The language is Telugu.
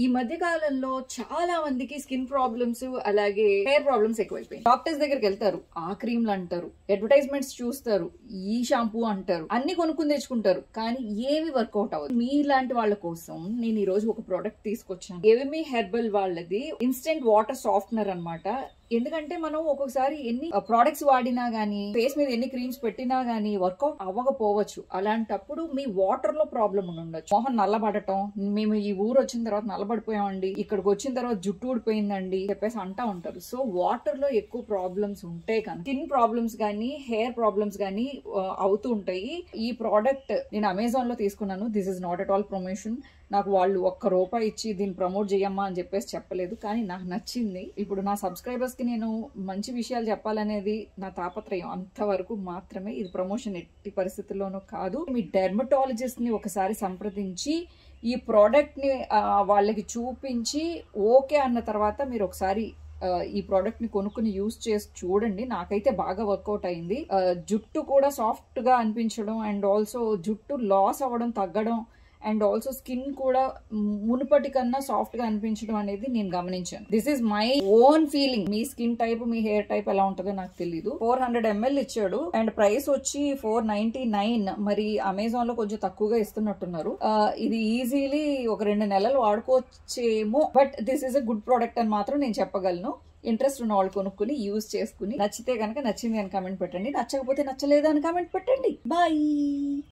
ఈ మధ్య కాలంలో చాలా మందికి స్కిన్ ప్రాబ్లమ్స్ అలాగే హెయిర్ ప్రాబ్లమ్స్ ఎక్కువైపోయాయి. డాక్టర్స్ దగ్గరికి వెళ్తారు, ఆ క్రీమ్లు అంటారు, అడ్వర్టైజ్మెంట్స్ చూస్తారు, ఈ షాంపూ అంటారు, అన్ని కొనుక్కుని తెచ్చుకుంటారు, కానీ ఏవి వర్కౌట్ అవ్వదు. మీలాంటి వాళ్ళ కోసం నేను ఈ రోజు ఒక ప్రోడక్ట్ తీసుకొచ్చాను. ఏవిమి హెర్బల్ వాళ్ళది ఇన్స్టెంట్ వాటర్ సాఫ్ట్నర్ అన్నమాట. ఎందుకంటే మనం ఒక్కొక్కసారి ఎన్ని ప్రోడక్ట్స్ వాడినా గానీ, ఫేస్ మీద ఎన్ని క్రీమ్స్ పెట్టినా గానీ వర్కౌట్ అవ్వకపోవచ్చు. అలాంటప్పుడు మీ వాటర్ లో ప్రాబ్లం ఉండొచ్చు. మొహం నల్లబడటం, మేము ఈ ఊరు వచ్చిన తర్వాత నల్లబడిపోయామండి, ఇక్కడికి వచ్చిన తర్వాత జుట్టు ఊడిపోయిందండి చెప్పేసి అంటా ఉంటారు. సో వాటర్ లో ఎక్కువ ప్రాబ్లమ్స్ ఉంటే కనుక స్కిన్ ప్రాబ్లమ్స్ గానీ హెయిర్ ప్రాబ్లమ్స్ గానీ అవుతూ ఉంటాయి. ఈ ప్రోడక్ట్ నేను అమెజాన్ లో తీసుకున్నాను. This is not at all promotion. నాకు వాళ్ళు ₹1 ఇచ్చి దీన్ని ప్రమోట్ చేయమ్మా అని చెప్పేసి చెప్పలేదు, కానీ నాకు నచ్చింది. ఇప్పుడు నా సబ్స్క్రైబర్స్ కి నేను మంచి విషయాలు చెప్పాలనేది నా తాపత్రయం, అంతవరకు మాత్రమే. ఇది ప్రమోషన్ ఎట్టి పరిస్థితుల్లోనూ కాదు. మీ డెర్మటాలజిస్ట్ ని ఒకసారి సంప్రదించి ఈ ప్రోడక్ట్ ని వాళ్ళకి చూపించి ఓకే అన్న తర్వాత మీరు ఒకసారి ఈ ప్రోడక్ట్ ని కొనుక్కుని యూజ్ చేసి చూడండి. నాకైతే బాగా వర్కౌట్ అయింది. జుట్టు కూడా సాఫ్ట్ గా అనిపించడం, అండ్ ఆల్సో జుట్టు లాస్ అవ్వడం, తగ్గడం, అండ్ ఆల్సో స్కిన్ కూడా మునుపటి కన్నా సాఫ్ట్ గా అనిపించడం అనేది నేను గమనించాను. This is my own feeling. Me skin type, me hair type ఎలా ఉంటుందో నాకు తెలీదు. 400 ml ఇచ్చాడు అండ్ ప్రైస్ వచ్చి $4.99. మరి అమెజాన్ లో కొంచెం తక్కువగా ఇస్తున్నట్టున్నారు. ఇది ఈజీలీ ఒక 2 నెలలు వాడుకోవచ్చేమో, but this is a good product అని మాత్రం నేను చెప్పగలను. ఇంట్రెస్ట్ ఉన్న వాళ్ళు కొనుక్కుని యూజ్ చేసుకుని నచ్చితే కనుక నచ్చింది అని కామెంట్ పెట్టండి, నచ్చకపోతే నచ్చలేదు అని కామెంట్ పెట్టండి. బాయ్.